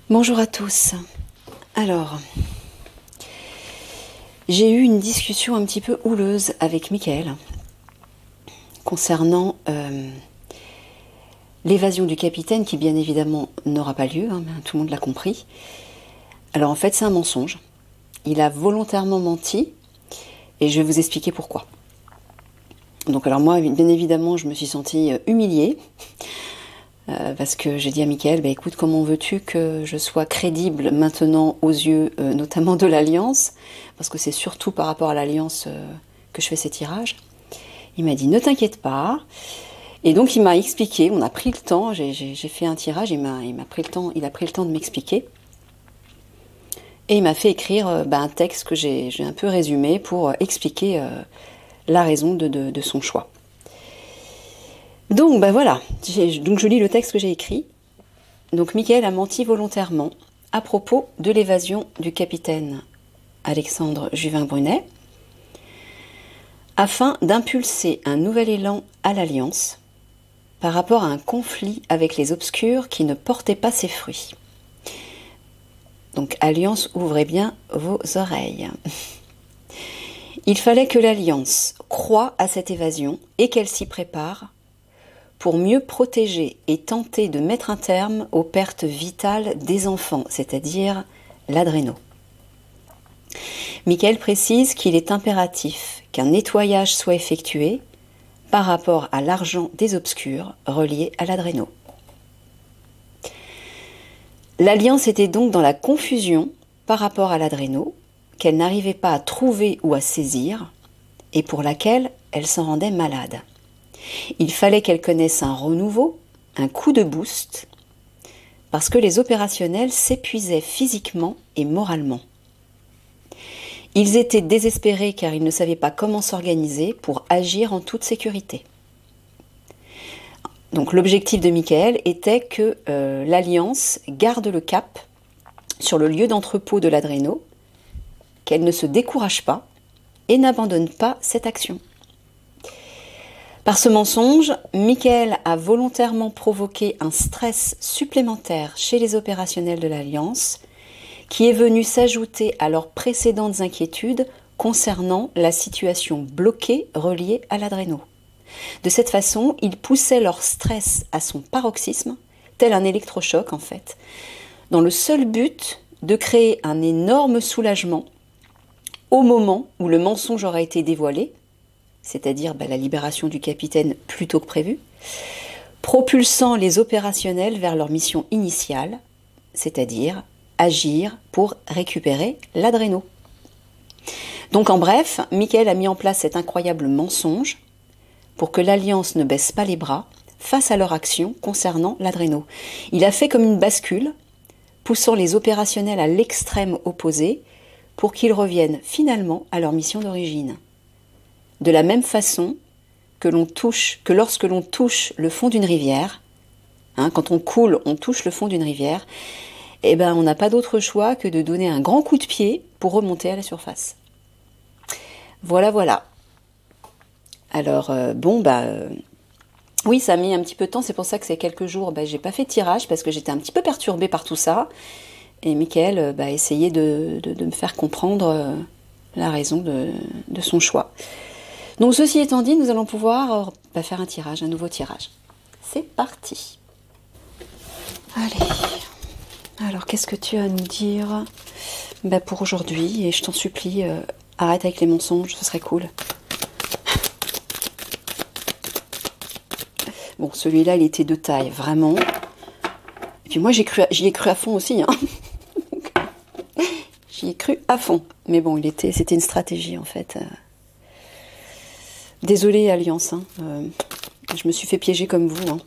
Bonjour à tous. Alors, j'ai eu une discussion un petit peu houleuse avec Mickaël concernant l'évasion du capitaine qui bien évidemment n'aura pas lieu, hein, tout le monde l'a compris. Alors en fait c'est un mensonge. Il a volontairement menti et je vais vous expliquer pourquoi. Donc alors moi bien évidemment je me suis sentie humiliée. Parce que j'ai dit à Mickaël, bah, écoute, comment veux-tu que je sois crédible maintenant aux yeux notamment de l'Alliance, parce que c'est surtout par rapport à l'Alliance que je fais ces tirages. Il m'a dit, ne t'inquiète pas. Et donc il m'a expliqué, on a pris le temps, j'ai fait un tirage, il a pris le temps de m'expliquer. Et il m'a fait écrire un texte que j'ai un peu résumé pour expliquer la raison de son choix. Donc voilà, donc je lis le texte que j'ai écrit. Donc Mickaël a menti volontairement à propos de l'évasion du capitaine Alexandre Juvin-Brunet afin d'impulser un nouvel élan à l'Alliance par rapport à un conflit avec les obscurs qui ne portait pas ses fruits. Donc Alliance, ouvrez bien vos oreilles. Il fallait que l'Alliance croie à cette évasion et qu'elle s'y prépare pour mieux protéger et tenter de mettre un terme aux pertes vitales des enfants, c'est-à-dire l'adréno. Mickaël précise qu'il est impératif qu'un nettoyage soit effectué par rapport à l'argent des obscurs relié à l'adréno. L'Alliance était donc dans la confusion par rapport à l'adréno, qu'elle n'arrivait pas à trouver ou à saisir, et pour laquelle elle s'en rendait malade. Il fallait qu'elle connaisse un renouveau, un coup de boost, parce que les opérationnels s'épuisaient physiquement et moralement. Ils étaient désespérés car ils ne savaient pas comment s'organiser pour agir en toute sécurité. Donc l'objectif de Mickaël était que l'Alliance garde le cap sur le lieu d'entrepôt de l'adréno, qu'elle ne se décourage pas et n'abandonne pas cette action. Par ce mensonge, Mickaël a volontairement provoqué un stress supplémentaire chez les opérationnels de l'Alliance, qui est venu s'ajouter à leurs précédentes inquiétudes concernant la situation bloquée reliée à l'adréno. De cette façon, ils poussaient leur stress à son paroxysme, tel un électrochoc en fait, dans le seul but de créer un énorme soulagement au moment où le mensonge aura été dévoilé, c'est-à-dire la libération du capitaine plus tôt que prévu, propulsant les opérationnels vers leur mission initiale, c'est-à-dire agir pour récupérer l'adréno. Donc en bref, Mickaël a mis en place cet incroyable mensonge pour que l'Alliance ne baisse pas les bras face à leur action concernant l'adréno. Il a fait comme une bascule, poussant les opérationnels à l'extrême opposé pour qu'ils reviennent finalement à leur mission d'origine. De la même façon que lorsque l'on touche le fond d'une rivière, quand on coule, on touche le fond d'une rivière, on n'a pas d'autre choix que de donner un grand coup de pied pour remonter à la surface. Voilà. Alors, oui, ça a mis un petit peu de temps, c'est pour ça que ces quelques jours, j'ai pas fait de tirage parce que j'étais un petit peu perturbée par tout ça. Et Mickaël a essayé de me faire comprendre la raison de son choix. Donc ceci étant dit, nous allons pouvoir faire un nouveau tirage. C'est parti. Allez. Alors qu'est-ce que tu as à nous dire pour aujourd'hui? Et je t'en supplie, arrête avec les mensonges, ce serait cool. Bon, celui-là, il était de taille, vraiment. Et puis moi, j'y ai cru à fond aussi. J'y ai cru à fond. Mais bon, c'était une stratégie, en fait. Désolée, Alliance. Je me suis fait piéger comme vous.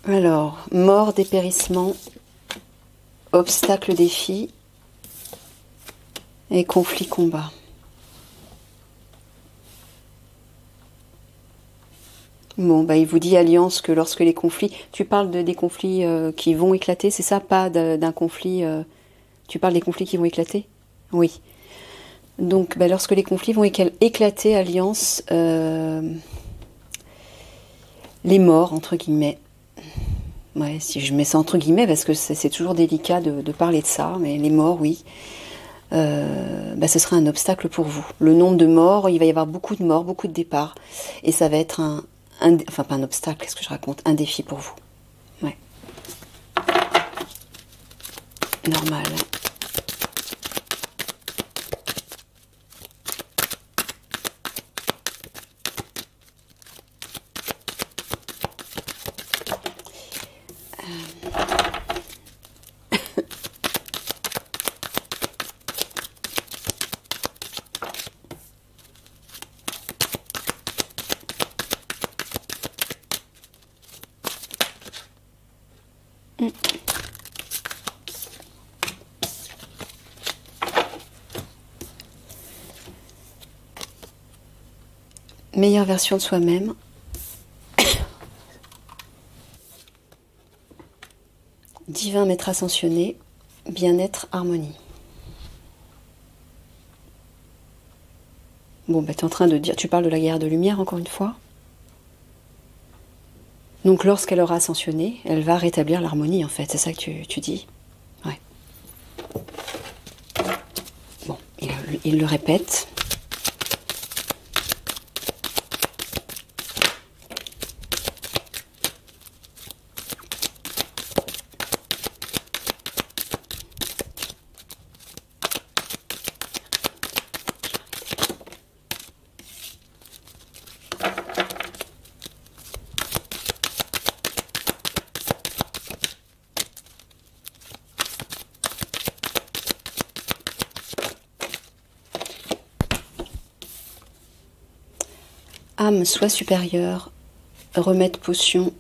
Alors, mort, dépérissement, obstacle, défi et conflit, combat. Bon, bah, il vous dit Alliance que lorsque les conflits... Tu parles des conflits qui vont éclater, c'est ça? Pas d'un conflit... Tu parles des conflits qui vont éclater? Oui. Donc, bah, lorsque les conflits vont éclater, Alliance, les morts, entre guillemets. Ouais, si je mets ça entre guillemets, parce que c'est toujours délicat de parler de ça, mais les morts, oui. Bah, ce sera un obstacle pour vous. Le nombre de morts, il va y avoir beaucoup de morts, beaucoup de départs. Et ça va être enfin, pas un obstacle, qu'est-ce que je raconte? Un défi pour vous. Ouais. Normal. Meilleure version de soi-même. Divin maître ascensionné. Bien-être, harmonie. Bon, bah, tu es en train de dire... Tu parles de la guerre de lumière, encore une fois. Donc, lorsqu'elle aura ascensionné, elle va rétablir l'harmonie, en fait. C'est ça que tu dis? Ouais. Bon, il le répète. Âme, soi supérieur, remède potion.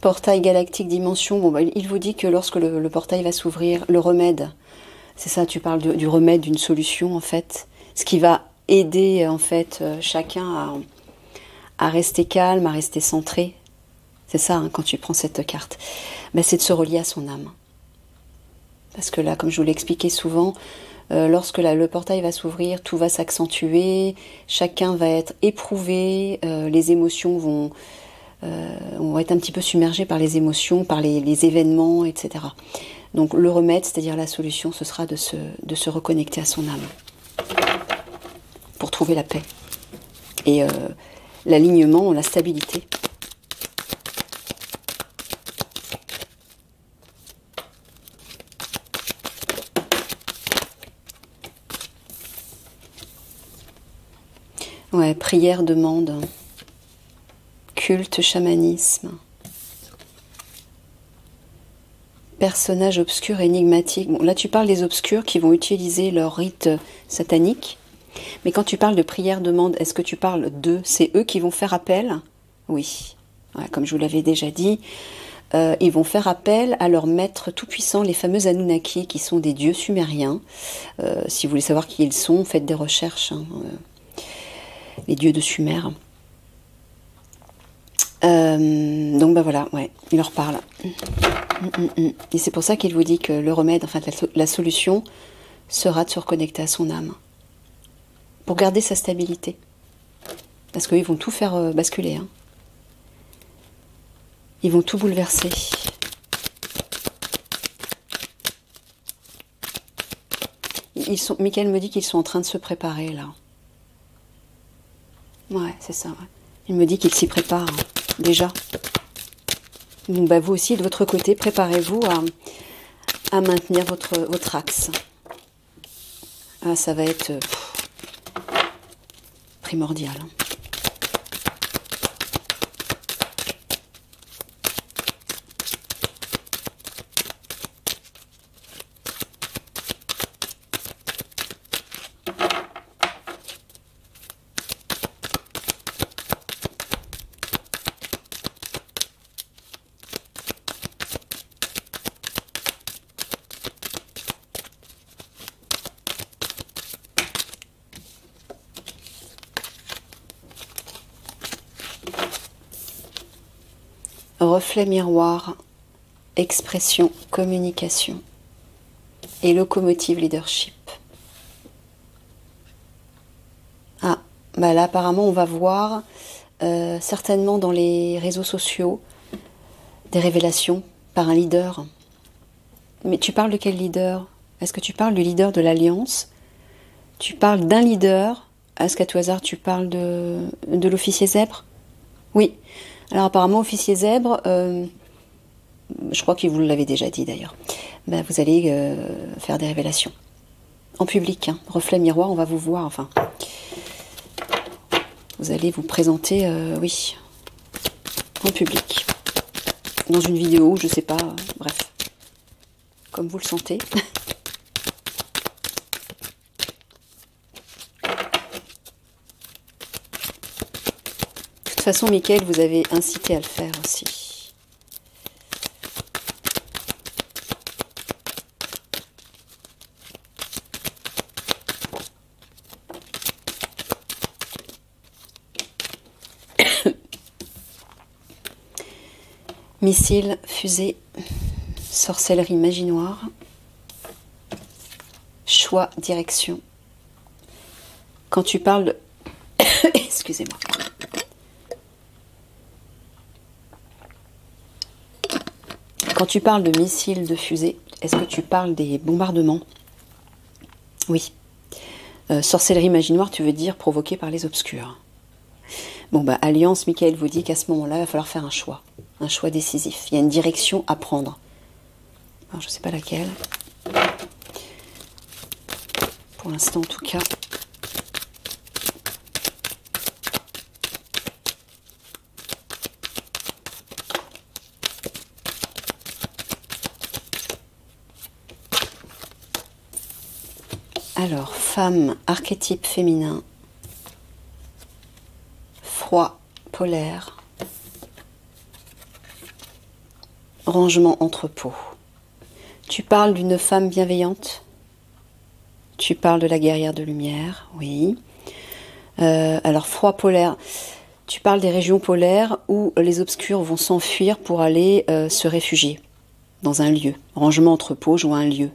Portail galactique dimension. Bon, bah, il vous dit que lorsque le portail va s'ouvrir, le remède, c'est ça, tu parles du remède, d'une solution en fait. Ce qui va aider en fait chacun à rester calme, à rester centré. C'est ça, hein, quand tu prends cette carte. Bah, c'est de se relier à son âme. Parce que là, comme je vous l'ai expliqué souvent, lorsque le portail va s'ouvrir, tout va s'accentuer, chacun va être éprouvé, les émotions vont être un petit peu submergées par les émotions, par les événements, etc. Donc le remède, c'est-à-dire la solution, ce sera de se reconnecter à son âme pour trouver la paix et l'alignement, la stabilité. Ouais, prière, demande, culte, chamanisme, personnage obscur, énigmatique. Bon, là, tu parles des obscurs qui vont utiliser leur rite satanique. Mais quand tu parles de prière, demande, est-ce que tu parles d'eux? C'est eux qui vont faire appel? Oui. Ouais, comme je vous l'avais déjà dit, ils vont faire appel à leur maître tout-puissant, les fameux Anunnaki, qui sont des dieux sumériens. Si vous voulez savoir qui ils sont, faites des recherches. Hein, les dieux de Sumer. Donc bah voilà, ouais, il leur parle. Et c'est pour ça qu'il vous dit que le remède, enfin la solution, sera de se reconnecter à son âme. Pour garder sa stabilité. Parce qu'ils vont tout faire basculer. Hein. Ils vont tout bouleverser. Michael me dit qu'ils sont en train de se préparer là. Ouais, c'est ça. Ouais. Il me dit qu'il s'y prépare, hein, déjà. Donc bah, vous aussi, de votre côté, préparez-vous à maintenir votre axe. Ah, ça va être primordial. Hein. reflet miroir, expression, communication et locomotive leadership. Ah, bah là apparemment on va voir certainement dans les réseaux sociaux des révélations par un leader. Mais tu parles de quel leader? Est-ce que tu parles du leader de l'Alliance? Tu parles d'un leader? Est-ce qu'à tout hasard tu parles de l'officier zèbre? Oui. Alors apparemment officier zèbre, je crois qu'il vous l'avait déjà dit d'ailleurs, ben, vous allez faire des révélations. En public, hein. Reflet miroir, on va vous voir, enfin. Vous allez vous présenter, oui, en public. Dans une vidéo, je sais pas, bref. Comme vous le sentez. De toute façon, Michael, vous avez incité à le faire aussi. Missile, fusée, sorcellerie, magie noire, choix, direction. Quand tu parles de... Excusez-moi. Quand tu parles de missiles, de fusées, est-ce que tu parles des bombardements? Oui. Sorcellerie, magie noire, tu veux dire provoquée par les obscurs. Bon, bah, Alliance, Michael vous dit qu'à ce moment-là, il va falloir faire un choix décisif. Il y a une direction à prendre. Alors, je ne sais pas laquelle. Pour l'instant, en tout cas. Alors, femme, archétype féminin, froid, polaire, rangement, entrepôt. Tu parles d'une femme bienveillante? Tu parles de la guerrière de lumière, oui. Alors, froid, polaire, tu parles des régions polaires où les obscurs vont s'enfuir pour aller se réfugier dans un lieu. Rangement, entrepôt, je vois un lieu.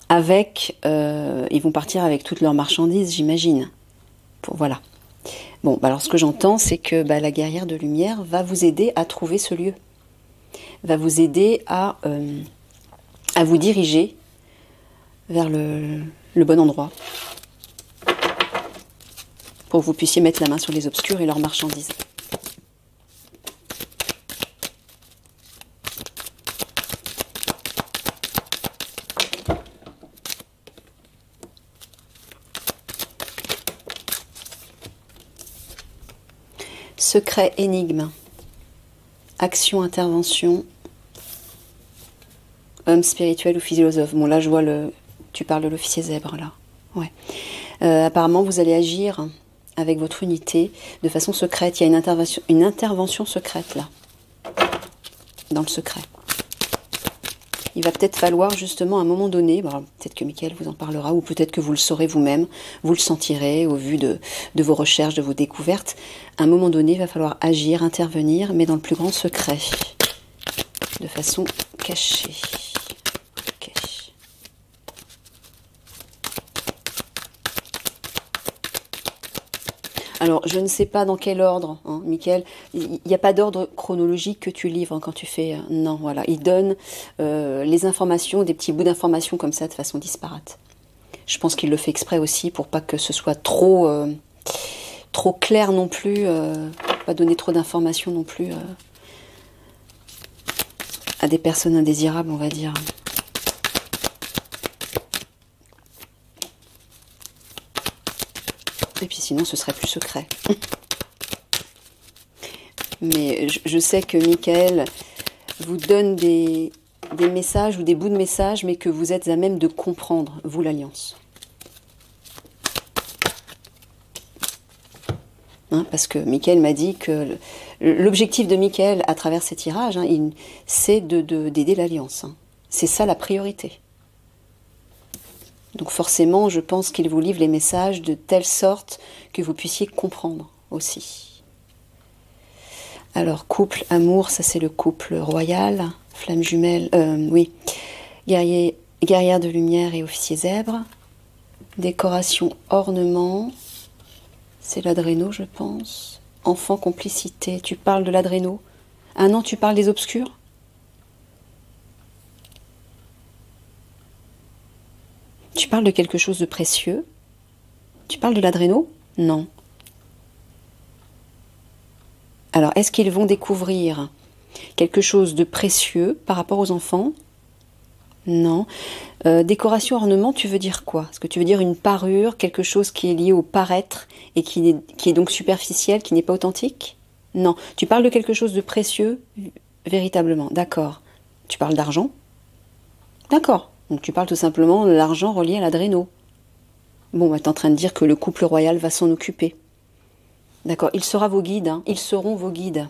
Ils vont partir avec toutes leurs marchandises, j'imagine. Voilà. Bon, bah alors ce que j'entends, c'est que la guerrière de lumière va vous aider à trouver ce lieu. Va vous aider à vous diriger vers le bon endroit. Pour que vous puissiez mettre la main sur les obscurs et leurs marchandises. Secret, énigme, action, intervention, homme spirituel ou philosophe. Bon là je vois tu parles de l'officier zèbre là. Ouais. Apparemment vous allez agir avec votre unité de façon secrète. Il y a une intervention secrète là, dans le secret. Il va peut-être falloir justement à un moment donné, peut-être que Michael vous en parlera, ou peut-être que vous le saurez vous-même, vous le sentirez au vu de vos recherches, de vos découvertes. À un moment donné, il va falloir agir, intervenir, mais dans le plus grand secret, de façon cachée. Okay. Alors, je ne sais pas dans quel ordre, hein, Michael. Il n'y a pas d'ordre chronologique que tu livres quand tu fais... non, voilà. Il donne les informations, des petits bouts d'informations comme ça, de façon disparate. Je pense qu'il le fait exprès aussi pour pas que ce soit trop clair non plus, pas donner trop d'informations non plus à des personnes indésirables, on va dire. Et puis sinon, ce serait plus secret. Mais je sais que Michael vous donne des messages ou des bouts de messages, mais que vous êtes à même de comprendre, vous, l'Alliance. Hein, parce que Michael m'a dit que l'objectif de Michael à travers ces tirages, hein, c'est d'aider l'Alliance. Hein. C'est ça la priorité. Donc forcément, je pense qu'il vous livre les messages de telle sorte que vous puissiez comprendre aussi. Alors, couple, amour, ça c'est le couple royal. Flamme jumelle, oui. Guerrière de lumière et officier zèbre. Décoration, ornement. C'est l'adréno, je pense. Enfant, complicité. Tu parles de l'adréno? Ah non, tu parles des obscurs? Tu parles de quelque chose de précieux? Tu parles de l'adréno? Non. Alors, est-ce qu'ils vont découvrir quelque chose de précieux par rapport aux enfants? Non. Décoration, ornement, tu veux dire quoi? Est-ce que tu veux dire une parure, quelque chose qui est lié au paraître et qui est donc superficiel, qui n'est pas authentique? Non. Tu parles de quelque chose de précieux, véritablement. D'accord. Tu parles d'argent? D'accord. Donc tu parles tout simplement de l'argent relié à l'adréno. Bon, bah, t'es en train de dire que le couple royal va s'en occuper. D'accord. Il sera vos guides, hein. Ils seront vos guides.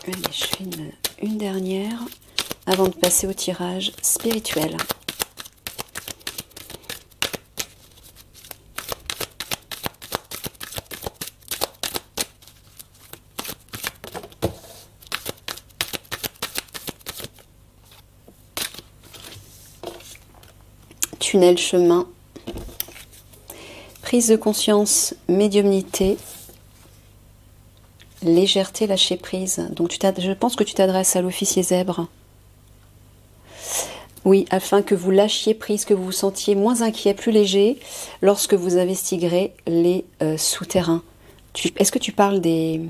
Allez, je fais une dernière avant de passer au tirage spirituel. Tunnel, chemin, prise de conscience, médiumnité, légèreté, lâcher prise. Donc je pense que tu t'adresses à l'officier zèbre. Oui, afin que vous lâchiez prise, que vous vous sentiez moins inquiet, plus léger lorsque vous investiguerez les souterrains. Est-ce que tu parles de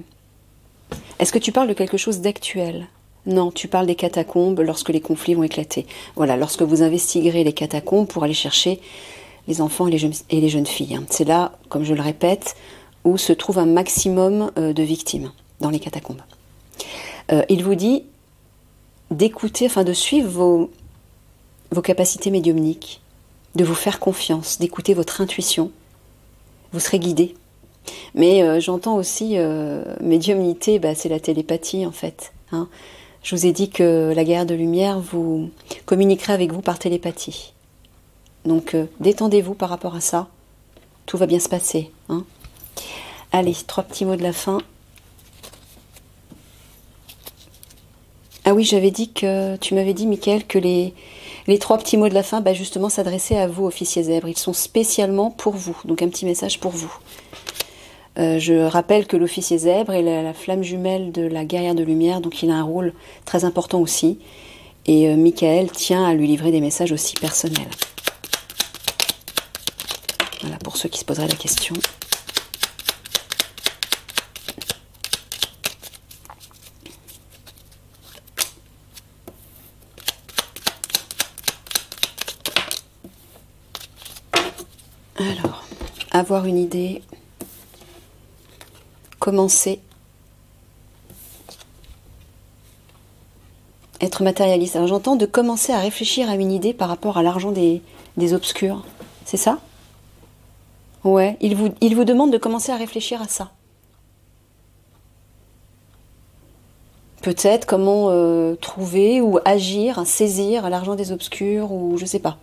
quelque chose d'actuel? Non, tu parles des catacombes lorsque les conflits vont éclater. Voilà, lorsque vous investiguerez les catacombes pour aller chercher les enfants et les jeunes filles. C'est là, comme je le répète, où se trouve un maximum de victimes dans les catacombes. Il vous dit d'écouter, enfin de suivre vos capacités médiumniques, de vous faire confiance, d'écouter votre intuition. Vous serez guidé. Mais j'entends aussi médiumnité, c'est la télépathie en fait. Hein. Je vous ai dit que la guerrière de lumière vous communiquerait avec vous par télépathie. Donc détendez-vous par rapport à ça. Tout va bien se passer. Hein. Allez, 3 petits mots de la fin. Ah oui, tu m'avais dit, Mickaël, que les 3 petits mots de la fin, justement, s'adressaient à vous, officier zèbre. Ils sont spécialement pour vous. Donc un petit message pour vous. Je rappelle que l'officier zèbre est la flamme jumelle de la guerrière de lumière, donc il a un rôle très important aussi. Et Mickaël tient à lui livrer des messages aussi personnels. Voilà, pour ceux qui se poseraient la question. Alors, avoir une idée, commencer, être matérialiste. Alors j'entends de commencer à réfléchir à une idée par rapport à l'argent des obscurs. C'est ça? Ouais, il vous demande de commencer à réfléchir à ça. Peut-être comment trouver ou agir, saisir l'argent des obscurs ou je sais pas.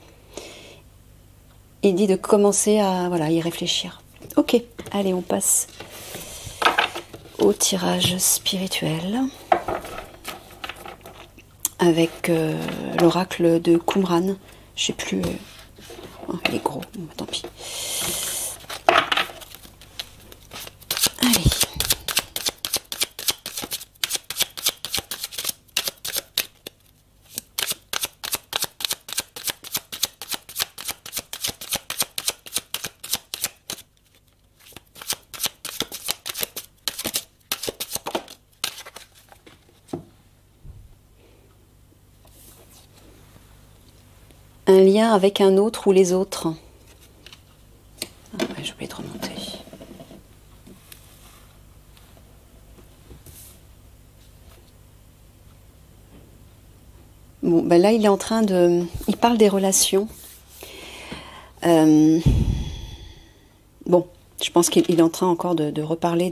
Il dit de commencer à y réfléchir. Ok, allez, on passe au tirage spirituel avec l'oracle de Qumran. Je sais plus. Oh, il est gros, bon, tant pis. Allez. Un lien avec un autre ou les autres. Ah ouais, j'ai oublié de remonter. Bon, là, il est en train de... Il parle des relations. Bon, je pense qu'il est en train encore de reparler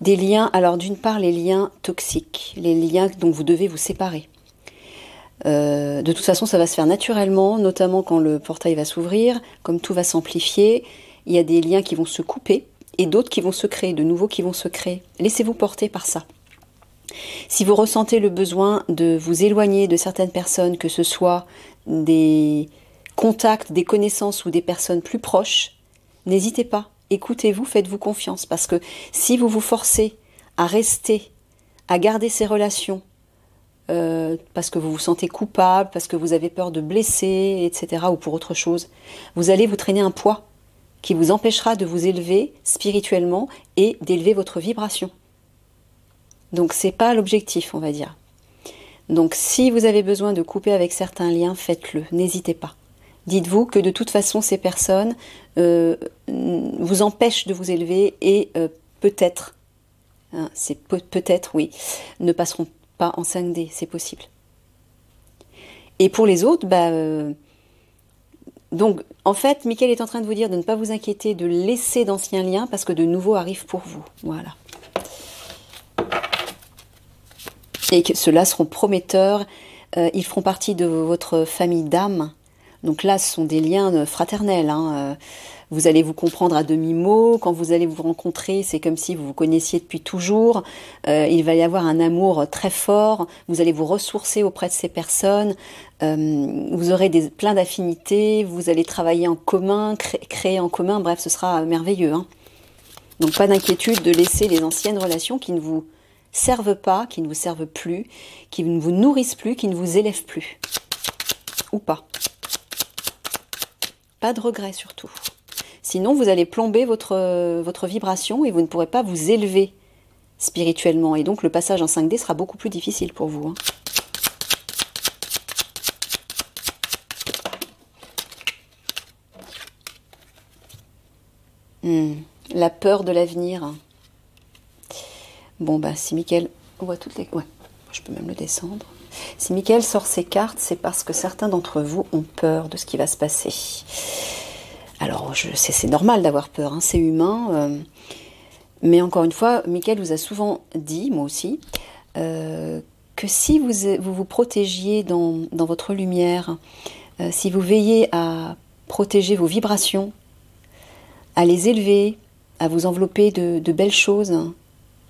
Des liens, alors d'une part les liens toxiques, les liens dont vous devez vous séparer. De toute façon, ça va se faire naturellement, notamment quand le portail va s'ouvrir, comme tout va s'amplifier, il y a des liens qui vont se couper et d'autres qui vont se créer, de nouveaux qui vont se créer. Laissez-vous porter par ça. Si vous ressentez le besoin de vous éloigner de certaines personnes, que ce soit des contacts, des connaissances ou des personnes plus proches, n'hésitez pas, écoutez-vous, faites-vous confiance, parce que si vous vous forcez à rester, à garder ces relations, parce que vous vous sentez coupable, parce que vous avez peur de blesser, etc., ou pour autre chose, vous allez vous traîner un poids qui vous empêchera de vous élever spirituellement et d'élever votre vibration. Donc c'est pas l'objectif, on va dire. Donc si vous avez besoin de couper avec certains liens, faites-le, n'hésitez pas. Dites-vous que de toute façon ces personnes vous empêchent de vous élever et peut-être, hein, c'est peut-être oui, ne passeront pas en 5D, c'est possible. Et pour les autres, donc en fait, Mickaël est en train de vous dire de ne pas vous inquiéter, de laisser d'anciens liens parce que de nouveaux arrivent pour vous. Voilà. Et que ceux-là seront prometteurs, ils feront partie de votre famille d'âme. Donc là, ce sont des liens fraternels, hein. Vous allez vous comprendre à demi-mot. Quand vous allez vous rencontrer, c'est comme si vous vous connaissiez depuis toujours. Il va y avoir un amour très fort. Vous allez vous ressourcer auprès de ces personnes. Vous aurez plein d'affinités. Vous allez travailler en commun, créer en commun. Bref, ce sera merveilleux, hein. Donc pas d'inquiétude de laisser les anciennes relations qui ne vous servent pas, qui ne vous servent plus, qui ne vous nourrissent plus, qui ne vous élèvent plus. Ou pas. Pas de regret surtout. Sinon, vous allez plomber votre vibration et vous ne pourrez pas vous élever spirituellement. Et donc, le passage en 5D sera beaucoup plus difficile pour vous, hein. La peur de l'avenir. Bon, si Mickaël... On voit toutes les... Ouais, je peux même le descendre. Si Mickaël sort ses cartes, c'est parce que certains d'entre vous ont peur de ce qui va se passer. Alors, c'est normal d'avoir peur, hein, c'est humain. Mais encore une fois, Mickaël vous a souvent dit, moi aussi, que si vous protégiez dans votre lumière, si vous veillez à protéger vos vibrations, à les élever, à vous envelopper de belles choses,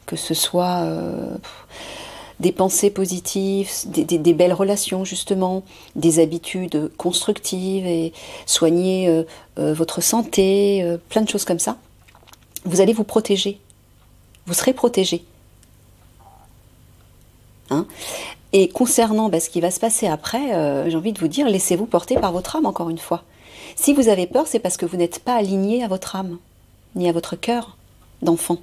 que ce soit des pensées positives, des belles relations justement, des habitudes constructives et soigner votre santé, plein de choses comme ça, vous allez vous protéger. Vous serez protégé. Hein? Et concernant ce qui va se passer après, j'ai envie de vous dire, laissez-vous porter par votre âme encore une fois. Si vous avez peur, c'est parce que vous n'êtes pas aligné à votre âme, ni à votre cœur d'enfant.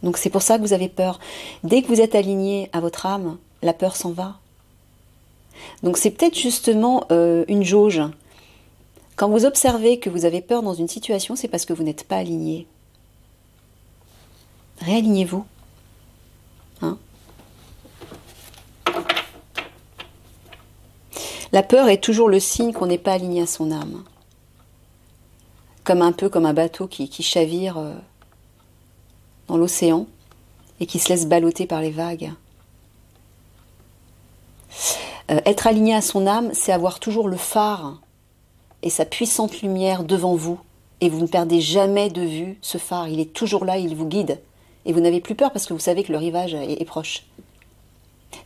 Donc c'est pour ça que vous avez peur. Dès que vous êtes aligné à votre âme, la peur s'en va. Donc c'est peut-être justement une jauge. Quand vous observez que vous avez peur dans une situation, c'est parce que vous n'êtes pas aligné. Réalignez-vous. Hein? La peur est toujours le signe qu'on n'est pas aligné à son âme. Un peu comme un bateau qui chavire dans l'océan et qui se laisse balloter par les vagues. Être aligné à son âme, c'est avoir toujours le phare et sa puissante lumière devant vous. Et vous ne perdez jamais de vue ce phare. Il est toujours là, il vous guide. Et vous n'avez plus peur parce que vous savez que le rivage est proche.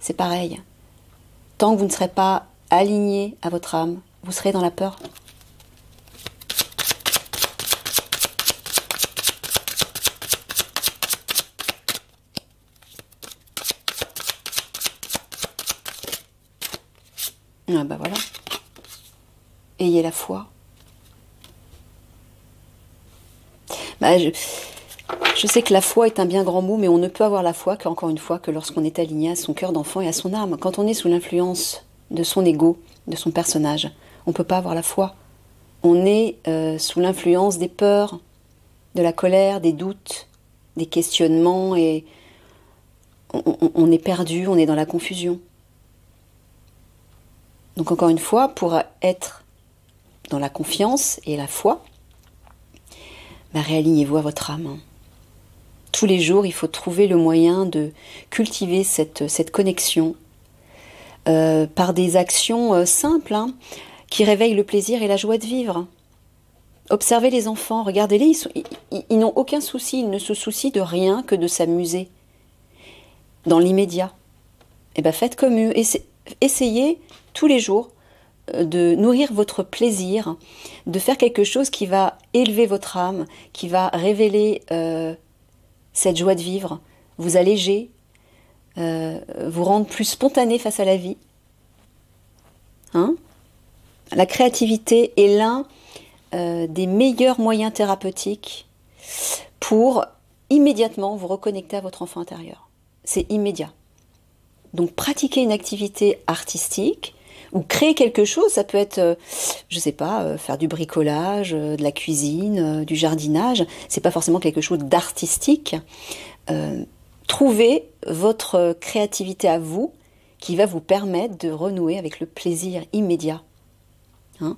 C'est pareil. Tant que vous ne serez pas aligné à votre âme, vous serez dans la peur. Ah voilà. Ayez la foi. Je sais que la foi est un bien grand mot, mais on ne peut avoir la foi qu'encore une fois que lorsqu'on est aligné à son cœur d'enfant et à son âme. Quand on est sous l'influence de son ego, de son personnage, on ne peut pas avoir la foi. On est sous l'influence des peurs, de la colère, des doutes, des questionnements, et on est perdu, on est dans la confusion. Donc encore une fois, pour être dans la confiance et la foi, réalignez-vous à votre âme. tous les jours, il faut trouver le moyen de cultiver cette connexion par des actions simples, hein, qui réveillent le plaisir et la joie de vivre. Observez les enfants, regardez-les, ils n'ont aucun souci, ils ne se soucient de rien que de s'amuser dans l'immédiat. Eh bien, faites comme eux, essayez tous les jours de nourrir votre plaisir, de faire quelque chose qui va élever votre âme, qui va révéler cette joie de vivre, vous alléger, vous rendre plus spontané face à la vie. Hein? La créativité est l'un des meilleurs moyens thérapeutiques pour immédiatement vous reconnecter à votre enfant intérieur. C'est immédiat. Donc pratiquer une activité artistique ou créer quelque chose, ça peut être, je sais pas, faire du bricolage, de la cuisine, du jardinage. C'est pas forcément quelque chose d'artistique. Trouvez votre créativité à vous qui va vous permettre de renouer avec le plaisir immédiat. Hein?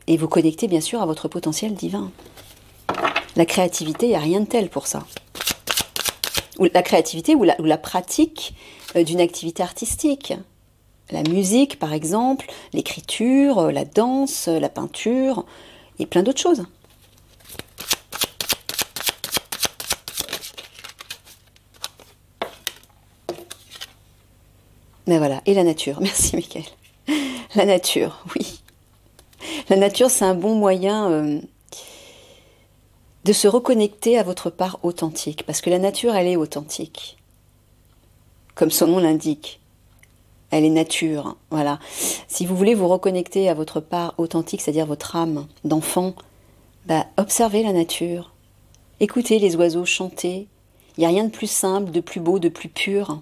Et vous connecter bien sûr à votre potentiel divin. La créativité, il n'y a rien de tel pour ça. Ou la créativité ou la pratique d'une activité artistique. La musique, par exemple, l'écriture, la danse, la peinture, et plein d'autres choses. Mais voilà, et la nature. Merci, Michael. La nature, oui. La nature, c'est un bon moyen de se reconnecter à votre part authentique. Parce que la nature, elle est authentique. Comme son nom l'indique. Elle est nature, voilà. Si vous voulez vous reconnecter à votre part authentique, c'est-à-dire votre âme d'enfant, observez la nature. Écoutez les oiseaux chanter. Il n'y a rien de plus simple, de plus beau, de plus pur.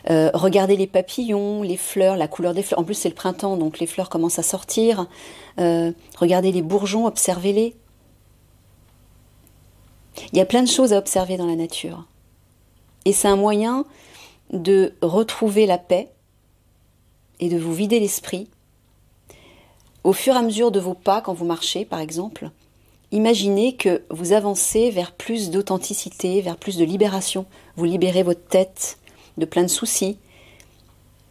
Regardez les papillons, les fleurs, la couleur des fleurs. En plus, c'est le printemps, donc les fleurs commencent à sortir. Regardez les bourgeons, observez-les. Il y a plein de choses à observer dans la nature. Et c'est un moyen de retrouver la paix et de vous vider l'esprit. Au fur et à mesure de vos pas, quand vous marchez, par exemple, imaginez que vous avancez vers plus d'authenticité, vers plus de libération. Vous libérez votre tête de plein de soucis.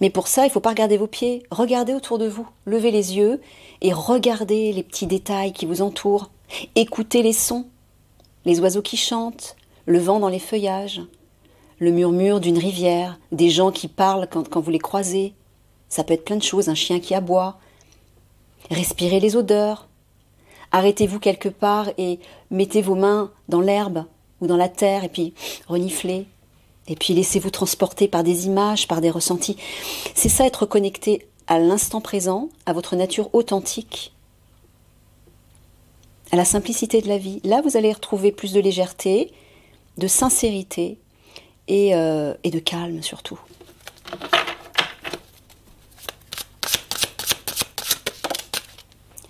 Mais pour ça, il ne faut pas regarder vos pieds. Regardez autour de vous. Levez les yeux et regardez les petits détails qui vous entourent. Écoutez les sons. Les oiseaux qui chantent, le vent dans les feuillages, le murmure d'une rivière, des gens qui parlent quand vous les croisez. Ça peut être plein de choses, un chien qui aboie. Respirez les odeurs. Arrêtez-vous quelque part et mettez vos mains dans l'herbe ou dans la terre et puis reniflez. Et puis laissez-vous transporter par des images, par des ressentis. C'est ça, être connecté à l'instant présent, à votre nature authentique, à la simplicité de la vie. Là, vous allez retrouver plus de légèreté, de sincérité et de calme surtout.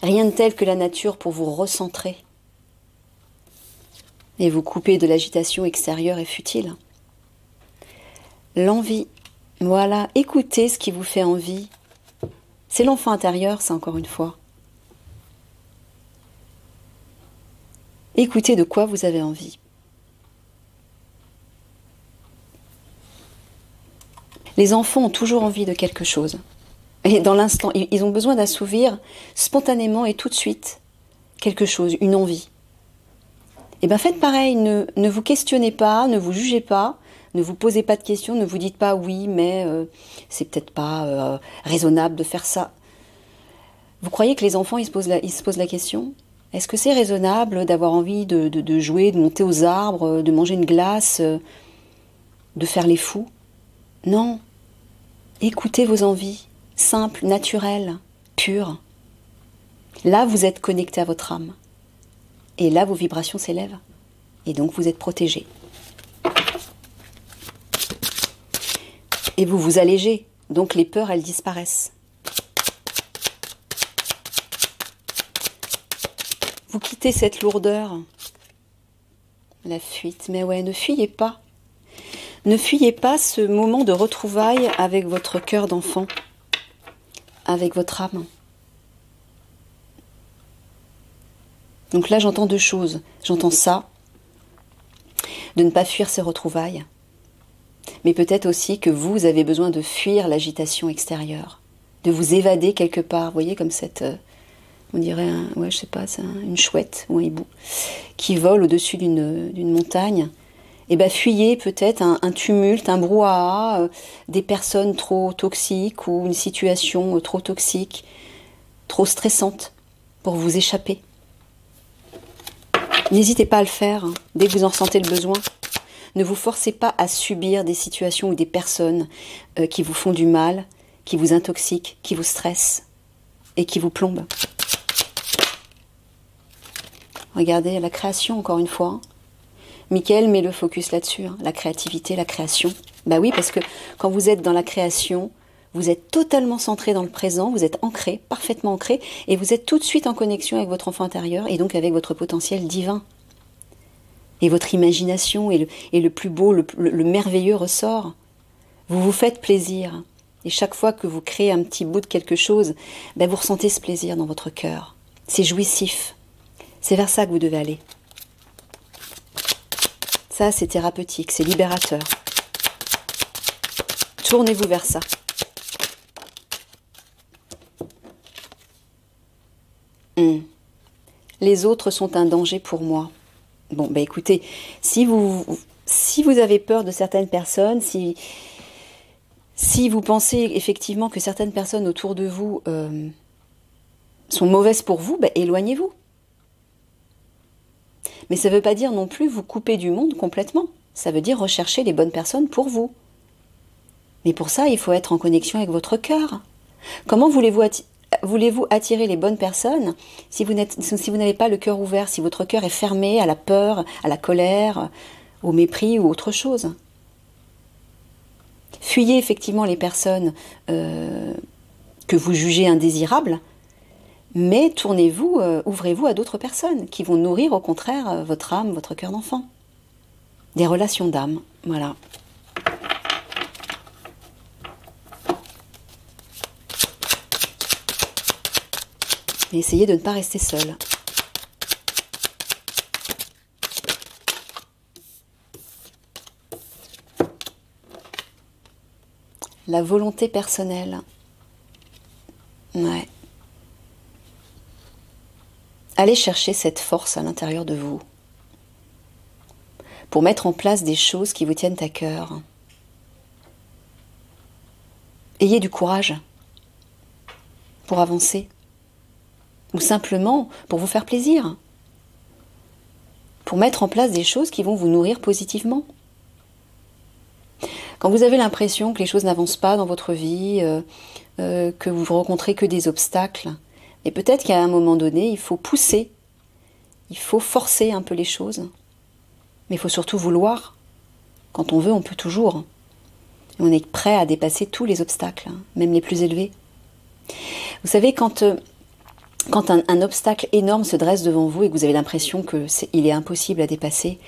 Rien de tel que la nature pour vous recentrer et vous couper de l'agitation extérieure et futile. L'envie, voilà, écoutez ce qui vous fait envie. C'est l'enfant intérieur, ça, encore une fois. Écoutez de quoi vous avez envie. Les enfants ont toujours envie de quelque chose. Et dans l'instant, ils ont besoin d'assouvir spontanément et tout de suite quelque chose, une envie. Et bien faites pareil, ne vous questionnez pas, ne vous jugez pas, ne vous posez pas de questions, ne vous dites pas oui, mais c'est peut-être pas raisonnable de faire ça. Vous croyez que les enfants, ils se posent la question ? Est-ce que c'est raisonnable d'avoir envie de jouer, de monter aux arbres, de manger une glace, de faire les fous ? Non. Écoutez vos envies, simples, naturelles, pures. Là, vous êtes connecté à votre âme. Et là, vos vibrations s'élèvent. Et donc, vous êtes protégé. Et vous vous allégez. Donc, les peurs, elles disparaissent. Vous quittez cette lourdeur. La fuite. Mais ouais, ne fuyez pas. Ne fuyez pas ce moment de retrouvailles avec votre cœur d'enfant, avec votre âme. Donc là, j'entends deux choses. J'entends ça, de ne pas fuir ces retrouvailles. Mais peut-être aussi que vous avez besoin de fuir l'agitation extérieure, de vous évader quelque part, vous voyez, comme cette, on dirait, ouais, je sais pas, c'est une chouette ou un hibou, qui vole au-dessus d'une montagne. Et bien fuyez peut-être un tumulte, un brouhaha, des personnes trop toxiques ou une situation trop toxique, trop stressante, pour vous échapper. N'hésitez pas à le faire, hein, dès que vous en ressentez le besoin. Ne vous forcez pas à subir des situations ou des personnes qui vous font du mal, qui vous intoxiquent, qui vous stressent et qui vous plombent. Regardez la création encore une fois. Michael met le focus là-dessus, hein, la créativité, la création. Bah oui, parce que quand vous êtes dans la création, vous êtes totalement centré dans le présent, vous êtes ancré, parfaitement ancré, et vous êtes tout de suite en connexion avec votre enfant intérieur et donc avec votre potentiel divin. Et votre imagination et le plus beau, le merveilleux ressort. Vous vous faites plaisir. Et chaque fois que vous créez un petit bout de quelque chose, ben vous ressentez ce plaisir dans votre cœur. C'est jouissif. C'est vers ça que vous devez aller. Ça, c'est thérapeutique, c'est libérateur. Tournez-vous vers ça. Les autres sont un danger pour moi. Bon, ben écoutez, si vous avez peur de certaines personnes, si vous pensez effectivement que certaines personnes autour de vous sont mauvaises pour vous, ben éloignez-vous. Mais ça ne veut pas dire non plus vous couper du monde complètement. Ça veut dire rechercher les bonnes personnes pour vous. Mais pour ça, il faut être en connexion avec votre cœur. Comment voulez-vous attirer les bonnes personnes si vous n'avez pas le cœur ouvert, si votre cœur est fermé à la peur, à la colère, au mépris ou autre chose? Fuyez effectivement les personnes que vous jugez indésirables, mais tournez-vous, ouvrez-vous à d'autres personnes qui vont nourrir au contraire votre âme, votre cœur d'enfant. Des relations d'âme, voilà. Et essayez de ne pas rester seul. La volonté personnelle. Ouais. Allez chercher cette force à l'intérieur de vous pour mettre en place des choses qui vous tiennent à cœur. Ayez du courage pour avancer. Ou simplement pour vous faire plaisir, pour mettre en place des choses qui vont vous nourrir positivement. Quand vous avez l'impression que les choses n'avancent pas dans votre vie, que vous rencontrez que des obstacles, et peut-être qu'à un moment donné, il faut pousser, il faut forcer un peu les choses, mais il faut surtout vouloir. Quand on veut, on peut toujours. Et on est prêt à dépasser tous les obstacles, même les plus élevés. Vous savez, quand un obstacle énorme se dresse devant vous et que vous avez l'impression qu'il est impossible à dépasser,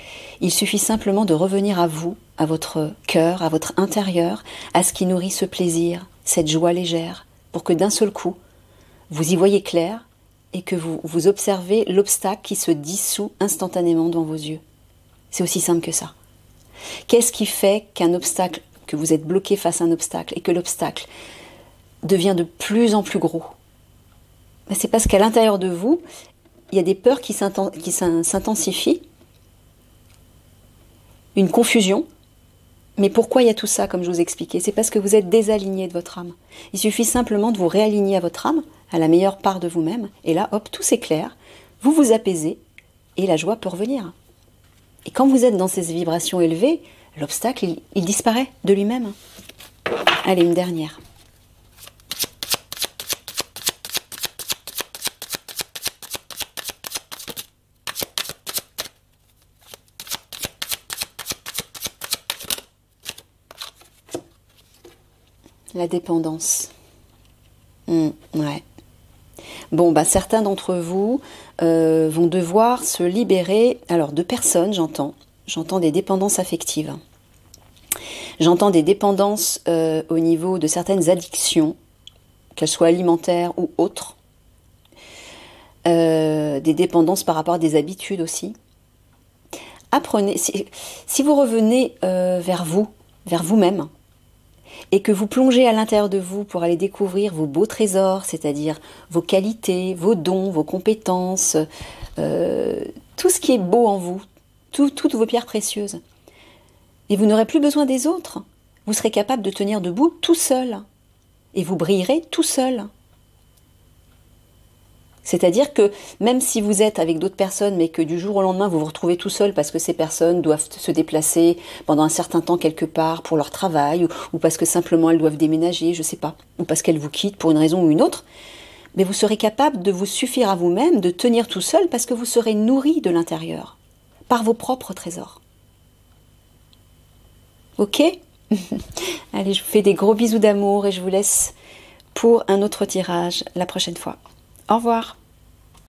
il suffit simplement de revenir à vous, à votre cœur, à votre intérieur, à ce qui nourrit ce plaisir, cette joie légère, pour que d'un seul coup, vous y voyez clair et que vous observez l'obstacle qui se dissout instantanément devant vos yeux. C'est aussi simple que ça. Qu'est-ce qui fait qu'un obstacle, que vous êtes bloqué face à un obstacle et que l'obstacle devient de plus en plus gros? C'est parce qu'à l'intérieur de vous, il y a des peurs qui s'intensifient, une confusion. Mais pourquoi il y a tout ça, comme je vous expliquais? C'est parce que vous êtes désaligné de votre âme. Il suffit simplement de vous réaligner à votre âme, à la meilleure part de vous-même, et là, hop, tout s'éclaire, vous vous apaisez, et la joie peut revenir. Et quand vous êtes dans ces vibrations élevées, l'obstacle, il disparaît de lui-même. Allez, une dernière. La dépendance. Ouais. Bon, certains d'entre vous vont devoir se libérer, alors de personnes, j'entends des dépendances affectives. J'entends des dépendances au niveau de certaines addictions, qu'elles soient alimentaires ou autres. Des dépendances par rapport à des habitudes aussi. apprenez, si vous revenez vers vous, vers vous-même, et que vous plongez à l'intérieur de vous pour aller découvrir vos beaux trésors, c'est-à-dire vos qualités, vos dons, vos compétences, tout ce qui est beau en vous, toutes vos pierres précieuses. Et vous n'aurez plus besoin des autres. Vous serez capable de tenir debout tout seul. Et vous brillerez tout seul. C'est-à-dire que même si vous êtes avec d'autres personnes, mais que du jour au lendemain, vous vous retrouvez tout seul parce que ces personnes doivent se déplacer pendant un certain temps quelque part pour leur travail, ou parce que simplement elles doivent déménager, je ne sais pas, ou parce qu'elles vous quittent pour une raison ou une autre, mais vous serez capable de vous suffire à vous-même, de tenir tout seul parce que vous serez nourri de l'intérieur, par vos propres trésors. Ok? Allez, je vous fais des gros bisous d'amour et je vous laisse pour un autre tirage la prochaine fois. Au revoir.